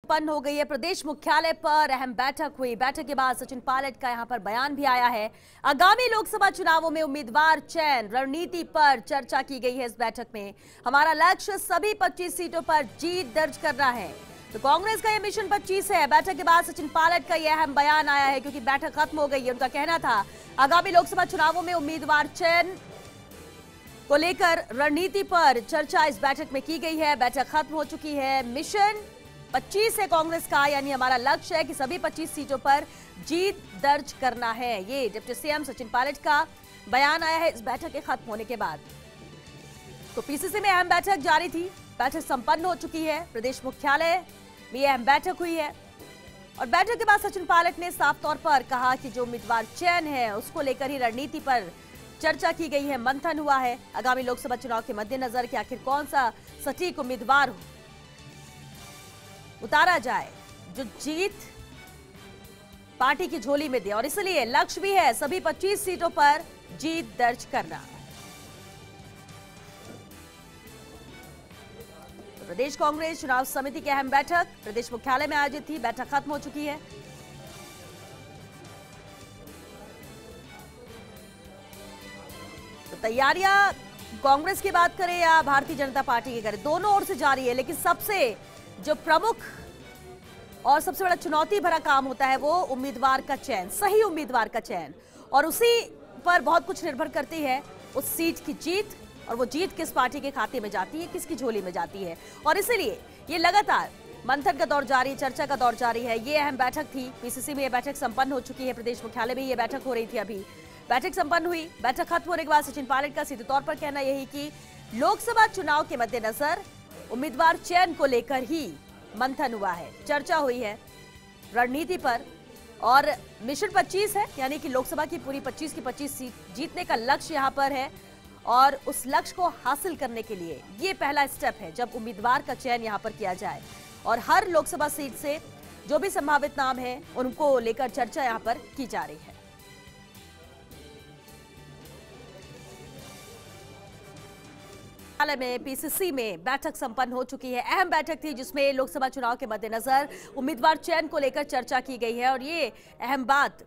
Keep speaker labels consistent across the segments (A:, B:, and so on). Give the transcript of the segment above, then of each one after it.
A: संपन्न हो गई है। प्रदेश मुख्यालय पर अहम बैठक हुई। बैठक के बाद सचिन पायलट का यहां पर बयान भी आया है। आगामी लोकसभा चुनावों में उम्मीदवार चयन रणनीति पर चर्चा की गई है। इस बैठक में हमारा लक्ष्य सभी 25 सीटों पर जीत दर्ज करना है। तो कांग्रेस का यह मिशन 25 है। बैठक के बाद सचिन पायलट का यह अहम बयान आया है, क्योंकि बैठक खत्म हो गई है। उनका कहना था आगामी लोकसभा चुनावों में उम्मीदवार चयन को लेकर रणनीति पर चर्चा इस बैठक में की गई है। बैठक खत्म हो चुकी है। मिशन 25 है कांग्रेस का, यानी हमारा लक्ष्य है कि सभी 25 सीटों पर जीत दर्ज करना है। ये डिप्टी सीएम सचिन पायलट का बयान आया है इस बैठक के खत्म होने के बाद। तो पीसीसी में अहम बैठक जारी थी। बैठक संपन्न हो चुकी है। प्रदेश मुख्यालय में अहम बैठक हुई है और बैठक के बाद सचिन पायलट ने साफ तौर पर कहा कि जो उम्मीदवार चयन है उसको लेकर ही रणनीति पर चर्चा की गई है, मंथन हुआ है आगामी लोकसभा चुनाव के मद्देनजर कि आखिर कौन सा सटीक उम्मीदवार उतारा जाए जो जीत पार्टी की झोली में दे, और इसलिए लक्ष्य भी है सभी 25 सीटों पर जीत दर्ज करना। प्रदेश कांग्रेस चुनाव समिति की अहम बैठक प्रदेश मुख्यालय में आयोजित थी। बैठक खत्म हो चुकी है। तो तैयारियां कांग्रेस की बात करें या भारतीय जनता पार्टी की करें, दोनों ओर से जारी है। लेकिन सबसे जो प्रमुख और सबसे बड़ा चुनौती भरा काम होता है वो उम्मीदवार का चयन, सही उम्मीदवार का चयन, और उसी पर बहुत कुछ निर्भर करती है उस सीट की जीत, और वो जीत किस पार्टी के खाते में जाती है, किसकी झोली में जाती है। और इसीलिए ये लगातार मंथन का दौर जारी, चर्चा का दौर जारी है। ये अहम बैठक थी। पीसीसी में ये बैठक संपन्न हो चुकी है। प्रदेश मुख्यालय में ये बैठक हो रही थी। अभी बैठक संपन्न हुई। बैठक खत्म होने के बाद सचिन पायलट का सीधे तौर पर कहना यही कि लोकसभा चुनाव के मद्देनजर उम्मीदवार चयन को लेकर ही मंथन हुआ है, चर्चा हुई है रणनीति पर, और मिशन 25 है, यानी कि लोकसभा की पूरी 25 की 25 सीट जीतने का लक्ष्य यहां पर है। और उस लक्ष्य को हासिल करने के लिए ये पहला स्टेप है जब उम्मीदवार का चयन यहां पर किया जाए, और हर लोकसभा सीट से जो भी संभावित नाम है उनको लेकर चर्चा यहां पर की जा रही है। में पीसीसी में बैठक संपन्न हो चुकी है। अहम बैठक थी जिसमें लोकसभा चुनाव के मद्देनजर उम्मीदवार चयन को लेकर चर्चा की गई है, और ये अहम बात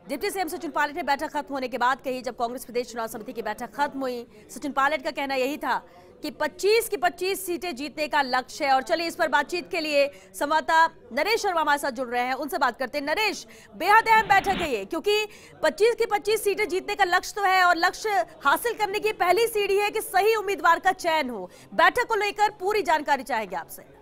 A: डिप्टी सीएम सचिन पायलट ने बैठक खत्म होने के बाद कही। जब कांग्रेस प्रदेश चुनाव समिति की बैठक खत्म हुई, सचिन पायलट का कहना यही था कि 25 की 25 सीटें जीतने का लक्ष्य है। और चलिए इस पर बातचीत के लिए संवाददाता नरेश शर्मा हमारे साथ जुड़ रहे हैं, उनसे बात करते हैं। नरेश, बेहद अहम बैठक है ये, क्योंकि 25 की 25 सीटें जीतने का लक्ष्य तो है, और लक्ष्य हासिल करने की पहली सीढ़ी है कि सही उम्मीदवार का चयन हो। बैठक को लेकर पूरी जानकारी चाहेंगे आपसे।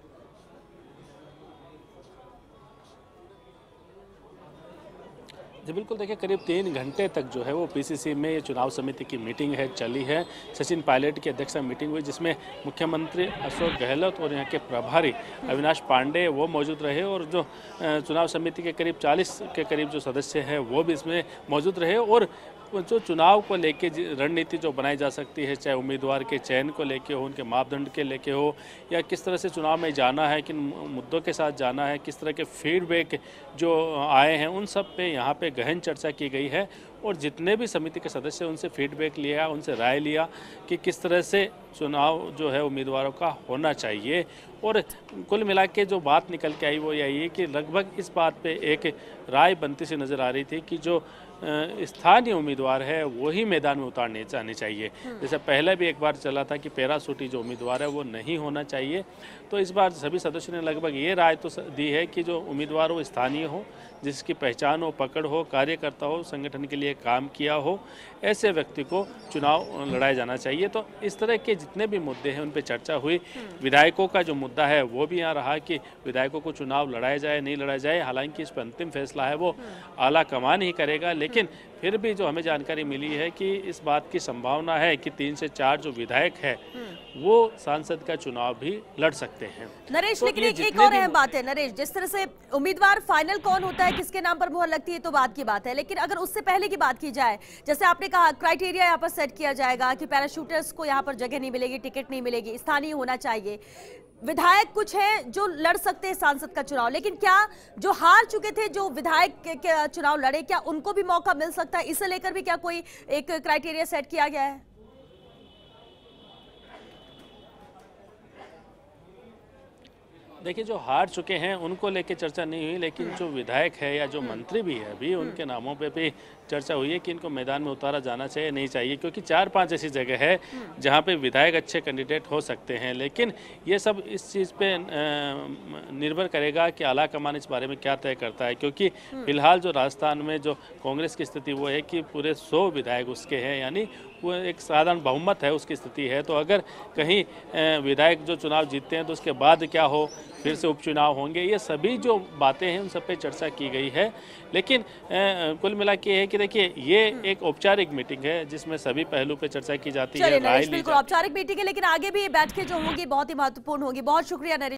B: जी बिल्कुल, देखिए करीब 3 घंटे तक जो है वो पीसीसी में ये चुनाव समिति की मीटिंग है चली है। सचिन पायलट की अध्यक्षता में मीटिंग हुई, जिसमें मुख्यमंत्री अशोक गहलोत और यहाँ के प्रभारी अविनाश पांडे वो मौजूद रहे, और जो चुनाव समिति के करीब 40 के करीब जो सदस्य हैं वो भी इसमें मौजूद रहे। और जो चुनाव को लेके रणनीति जो बनाई जा सकती है, चाहे उम्मीदवार के चयन को लेके हो, उनके मापदंड के लेके हो, या किस तरह से चुनाव में जाना है, किन मुद्दों के साथ जाना है, किस तरह के फीडबैक जो आए हैं, उन सब पे यहाँ पे गहन चर्चा की गई है। और जितने भी समिति के सदस्य उनसे फीडबैक लिया, उनसे राय लिया कि किस तरह से चुनाव जो है उम्मीदवारों का होना चाहिए। और कुल मिला के जो बात निकल के आई वो यही है कि लगभग इस बात पे एक राय बनती सी नज़र आ रही थी कि जो स्थानीय उम्मीदवार है वही मैदान में उतारने जाने चाहिए। जैसे पहले भी एक बार चला था कि पैराशूटी जो उम्मीदवार है वो नहीं होना चाहिए, तो इस बार सभी सदस्यों ने लगभग ये राय तो दी है कि जो उम्मीदवार हो स्थानीय हो, जिसकी पहचान हो, पकड़ हो, कार्यकर्ता हो, संगठन के लिए काम किया हो, ऐसे व्यक्ति को चुनाव लड़ाया जाना चाहिए। तो इस तरह के जितने भी मुद्दे हैं उन पर चर्चा हुई। विधायकों का जो मुद्दा है वो भी यहाँ रहा कि विधायकों को चुनाव लड़ाया जाए नहीं लड़ाया जाए। हालांकि इस पर अंतिम फैसला है वो आला कमान ही करेगा, लेकिन फिर भी जो हमें जानकारी मिली है कि इस बात की संभावना है कि 3 से 4 जो विधायक है वो सांसद का चुनाव भी लड़ सकते हैं।
A: नरेश, तो लेकिन एक और अहम बात है नरेश, जिस तरह से उम्मीदवार फाइनल कौन होता है, किसके नाम पर मुहर लगती है तो बात की बात है, लेकिन अगर उससे पहले की बात की जाए, जैसे आपने कहा क्राइटेरिया यहाँ पर सेट किया जाएगा कि पैराशूटर्स को यहाँ पर जगह नहीं मिलेगी, टिकट नहीं मिलेगी, स्थानीय होना चाहिए। विधायक कुछ है जो लड़ सकते हैं सांसद का चुनाव, लेकिन क्या जो हार चुके थे, जो विधायक के चुनाव लड़े, क्या उनको भी मौका मिल सकता है? इसे लेकर भी क्या कोई एक क्राइटेरिया सेट किया गया है?
B: देखिए, जो हार चुके हैं उनको लेके चर्चा नहीं हुई, लेकिन जो विधायक है या जो मंत्री भी है अभी उनके नामों पे भी चर्चा हुई है कि इनको मैदान में उतारा जाना चाहिए नहीं चाहिए, क्योंकि 4-5 ऐसी जगह है जहां पे विधायक अच्छे कैंडिडेट हो सकते हैं। लेकिन ये सब इस चीज़ पे निर्भर करेगा कि आला कमान इस बारे में क्या तय करता है, क्योंकि फिलहाल जो राजस्थान में जो कांग्रेस की स्थिति वो है कि पूरे 100 विधायक उसके हैं, यानी वो एक साधारण बहुमत है उसकी स्थिति है। तो अगर कहीं विधायक जो चुनाव जीतते हैं तो उसके बाद क्या हो, फिर से उपचुनाव होंगे, ये सभी जो बातें हैं उन सब पे चर्चा की गई है। लेकिन कुल मिला के है कि देखिए, ये एक औपचारिक मीटिंग है जिसमें सभी पहलू पे चर्चा की जाती है, राय ली जाती है।
A: बिल्कुल औपचारिक मीटिंग है, लेकिन आगे भी बैठकें जो होंगी बहुत ही महत्वपूर्ण होगी। बहुत शुक्रिया नरेश।